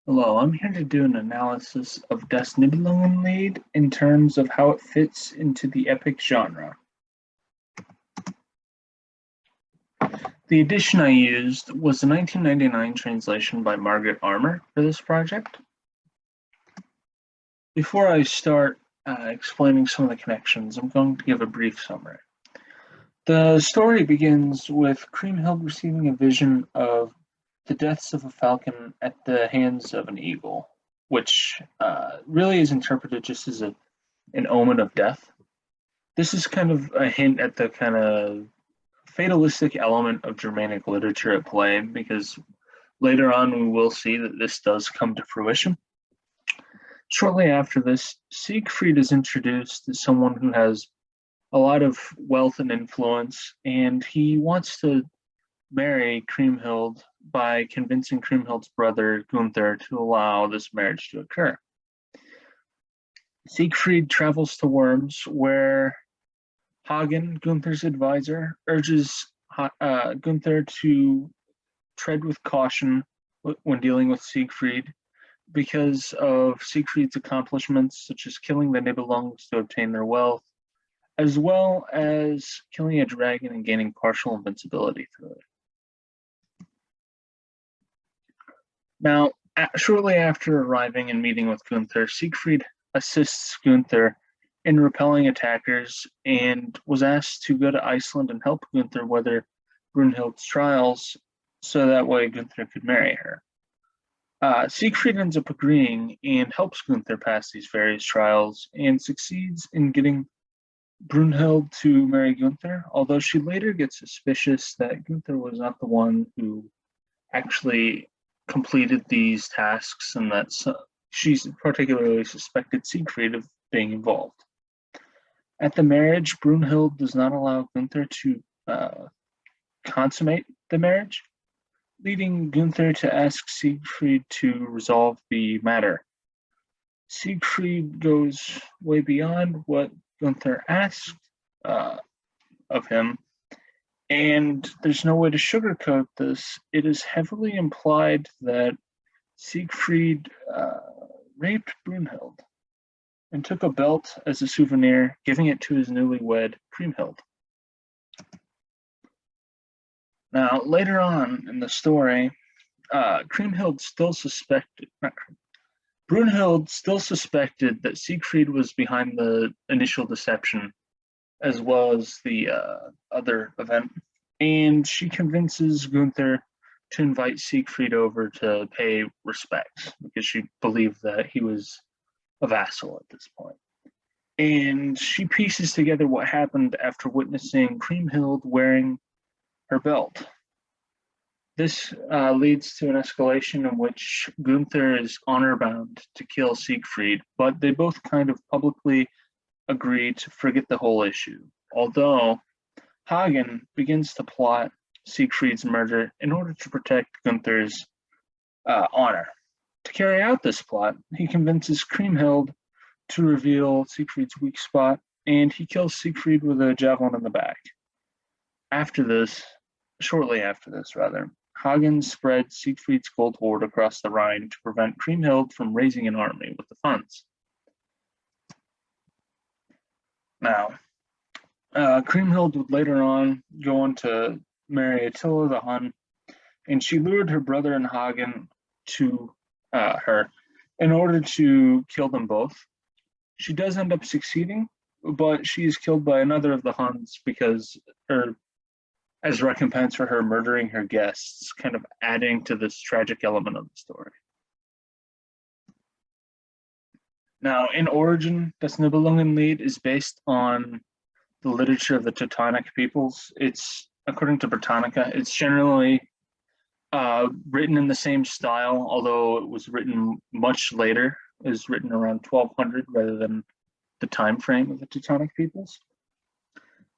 Hello, I'm here to do an analysis of Das Nibelungenlied in terms of how it fits into the epic genre. The edition I used was the 1999 translation by Margaret Armour for this project. Before I start explaining some of the connections, I'm going to give a brief summary. The story begins with Kriemhild receiving a vision of the deaths of a falcon at the hands of an eagle, which really is interpreted just as an omen of death. This is kind of a hint at the kind of fatalistic element of Germanic literature at play, because later on we will see that this does come to fruition. Shortly after this, Siegfried is introduced as someone who has a lot of wealth and influence, and he wants to marry Kriemhild by convincing Kriemhild's brother Gunther to allow this marriage to occur. Siegfried travels to Worms, where Hagen, Gunther's advisor, urges Gunther to tread with caution when dealing with Siegfried because of Siegfried's accomplishments, such as killing the Nibelungs to obtain their wealth, as well as killing a dragon and gaining partial invincibility through it. Now, shortly after arriving and meeting with Gunther, Siegfried assists Gunther in repelling attackers and was asked to go to Iceland and help Gunther weather Brunhild's trials so that way Gunther could marry her. Siegfried ends up agreeing and helps Gunther pass these various trials and succeeds in getting Brunhild to marry Gunther, although she later gets suspicious that Gunther was not the one who actually completed these tasks and that she's particularly suspected Siegfried of being involved. At the marriage, Brunhild does not allow Gunther to consummate the marriage, leading Gunther to ask Siegfried to resolve the matter. Siegfried goes way beyond what Gunther asked of him, and there's no way to sugarcoat this. It is heavily implied that Siegfried raped Brunhild and took a belt as a souvenir, giving it to his newlywed Kriemhild. Now, later on in the story, Brunhild still suspected that Siegfried was behind the initial deception, as well as the other event, and she convinces Gunther to invite Siegfried over to pay respects because she believed that he was a vassal at this point. And she pieces together what happened after witnessing Kriemhild wearing her belt. This leads to an escalation in which Gunther is honor-bound to kill Siegfried, but they both kind of publicly agree to forget the whole issue, although Hagen begins to plot Siegfried's murder in order to protect Gunther's honor. To carry out this plot, he convinces Kriemhild to reveal Siegfried's weak spot, and he kills Siegfried with a javelin in the back. Shortly after this, Hagen spread Siegfried's gold hoard across the Rhine to prevent Kriemhild from raising an army with the funds. Now, Kriemhild would later on go on to marry Attila the Hun, and she lured her brother and Hagen to her in order to kill them both. She does end up succeeding, but she is killed by another of the Huns because as recompense for her murdering her guests, kind of adding to this tragic element of the story. Now, in origin, Das Nibelungenlied is based on the literature of the Teutonic peoples. It's, according to Britannica, it's generally written in the same style, although it was written much later. It was written around 1200 rather than the time frame of the Teutonic peoples.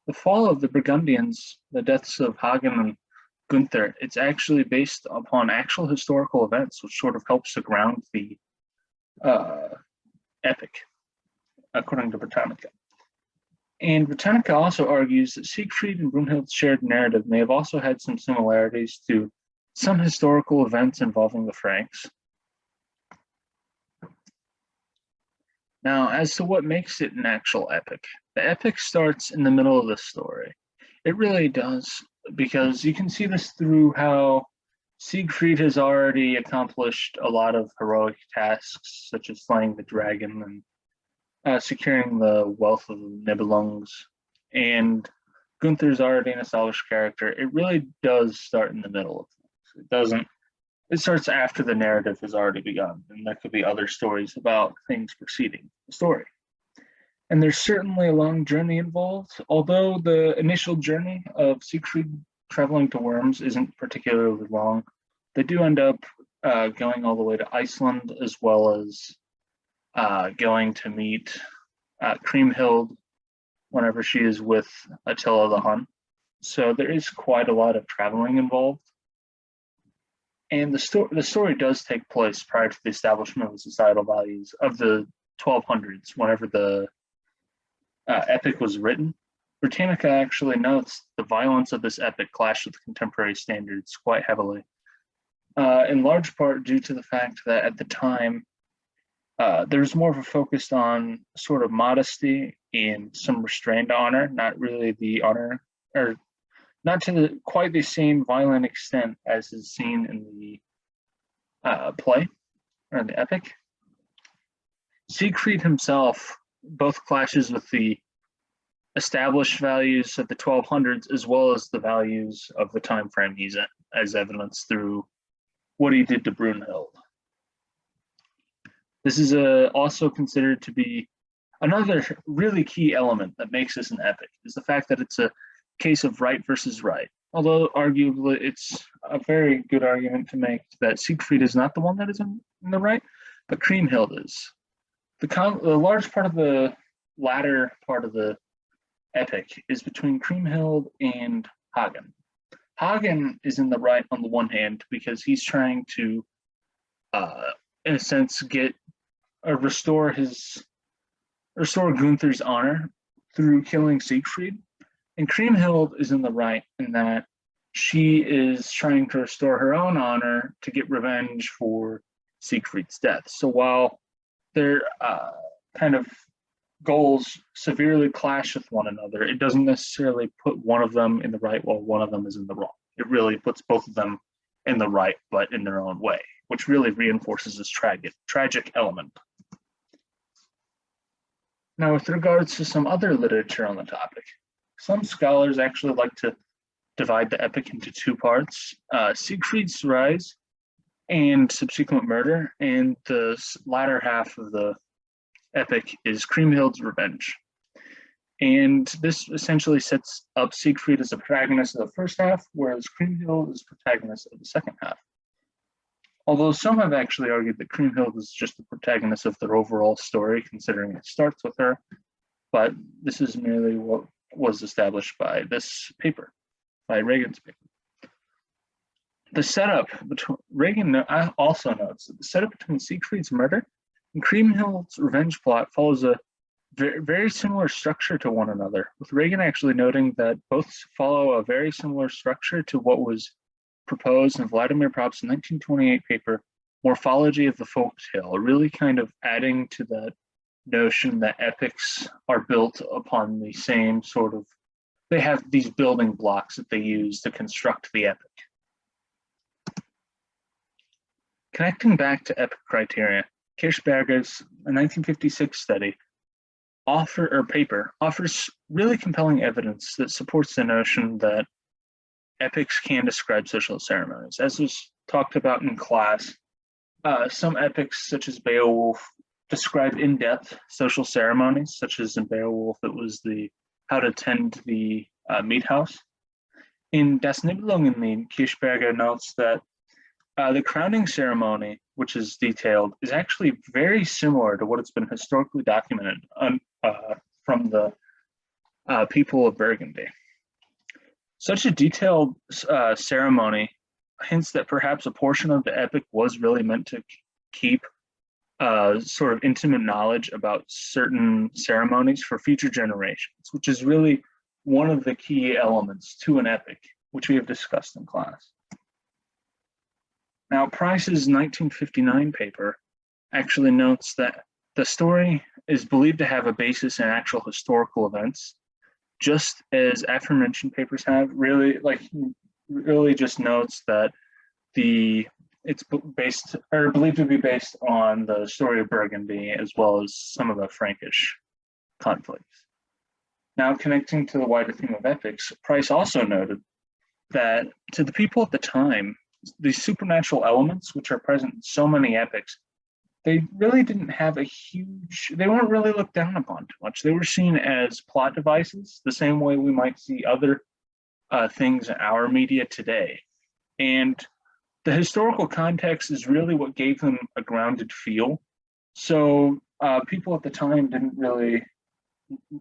The fall of the Burgundians, the deaths of Hagen and Gunther, it's actually based upon actual historical events, which sort of helps to ground the epic, according to Britannica. And Britannica also argues that Siegfried and Brunhild's shared narrative may have also had some similarities to some historical events involving the Franks. Now, as to what makes it an actual epic, the epic starts in the middle of the story. It really does, because you can see this through how Siegfried has already accomplished a lot of heroic tasks, such as slaying the dragon and securing the wealth of the Nibelungs. And Gunther's already an established character. It really does start in the middle of things. It doesn't. It starts after the narrative has already begun, and there could be other stories about things preceding the story. And there's certainly a long journey involved, although the initial journey of Siegfried traveling to Worms isn't particularly long. They do end up going all the way to Iceland, as well as going to meet Kriemhild whenever she is with Attila the Hun. So there is quite a lot of traveling involved. And the story does take place prior to the establishment of the societal values of the 1200s, whenever the epic was written. Britannica actually notes the violence of this epic clashed with contemporary standards quite heavily, in large part due to the fact that at the time, there's more of a focus on sort of modesty and some restrained honor, not really the honor, or not to quite the same violent extent as is seen in the play or the epic. Siegfried himself both clashes with the established values of the 1200s as well as the values of the time frame he's in, as evidenced through what he did to Brunhild. This is also considered to be another really key element that makes this an epic, is the fact that it's a case of right versus right. Although arguably it's a very good argument to make that Siegfried is not the one that is in the right, but Kriemhild is. The large part of the latter part of the epic is between Kriemhild and Hagen. Hagen is in the right on the one hand because he's trying to, in a sense, restore Gunther's honor through killing Siegfried. And Kriemhild is in the right in that she is trying to restore her own honor to get revenge for Siegfried's death. So while their kind of goals severely clash with one another, it doesn't necessarily put one of them in the right while one of them is in the wrong. It really puts both of them in the right, but in their own way, which really reinforces this tragic element. Now, with regards to some other literature on the topic, some scholars actually like to divide the epic into two parts, Siegfried's rise and subsequent murder, and the latter half of the epic is Kriemhild's revenge. And this essentially sets up Siegfried as the protagonist of the first half, whereas Kriemhild is protagonist of the second half. Although some have actually argued that Kriemhild is just the protagonist of their overall story, considering it starts with her, but this is merely what was established by this paper, by Reagan's paper. The setup between Reagan also notes that the setup between Siegfried's murder and Kriemhild's revenge plot follows a very similar structure to one another, with Reagan actually noting that both follow a very similar structure to what was proposed in Vladimir Prop's 1928 paper, Morphology of the Folktale, really kind of adding to that notion that epics are built upon the same sort of, they have these building blocks that they use to construct the epic. Connecting back to epic criteria, Kirchberger's 1956 study offers really compelling evidence that supports the notion that epics can describe social ceremonies. As was talked about in class, some epics, such as Beowulf, describe in-depth social ceremonies, such as in Beowulf, it was the how to tend the meat house. In Das Nibelungenlied, Kirchberger notes that the crowning ceremony, which is detailed, is actually very similar to what has been historically documented from the people of Burgundy. Such a detailed ceremony hints that perhaps a portion of the epic was really meant to keep sort of intimate knowledge about certain ceremonies for future generations, which is really one of the key elements to an epic, which we have discussed in class. Now, Price's 1959 paper actually notes that the story is believed to have a basis in actual historical events, just as aforementioned papers have. Really just notes that it's based or believed to be based on the story of Burgundy as well as some of the Frankish conflicts. Now, connecting to the wider theme of epics, Price also noted that to the people at the time, these supernatural elements, which are present in so many epics, they really didn't have they weren't really looked down upon too much. They were seen as plot devices, the same way we might see other things in our media today. And the historical context is really what gave them a grounded feel. So people at the time didn't really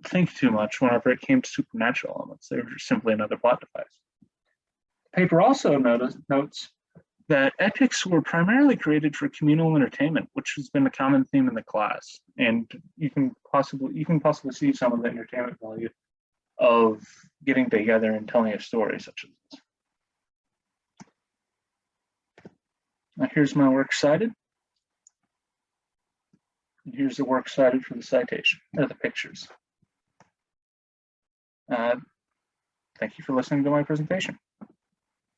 think too much whenever it came to supernatural elements. They were simply another plot device. The paper also notes that epics were primarily created for communal entertainment, which has been a common theme in the class. And you can possibly see some of the entertainment value of getting together and telling a story such as this. Now here's my works cited. And here's the works cited for the citation, or the pictures. Thank you for listening to my presentation.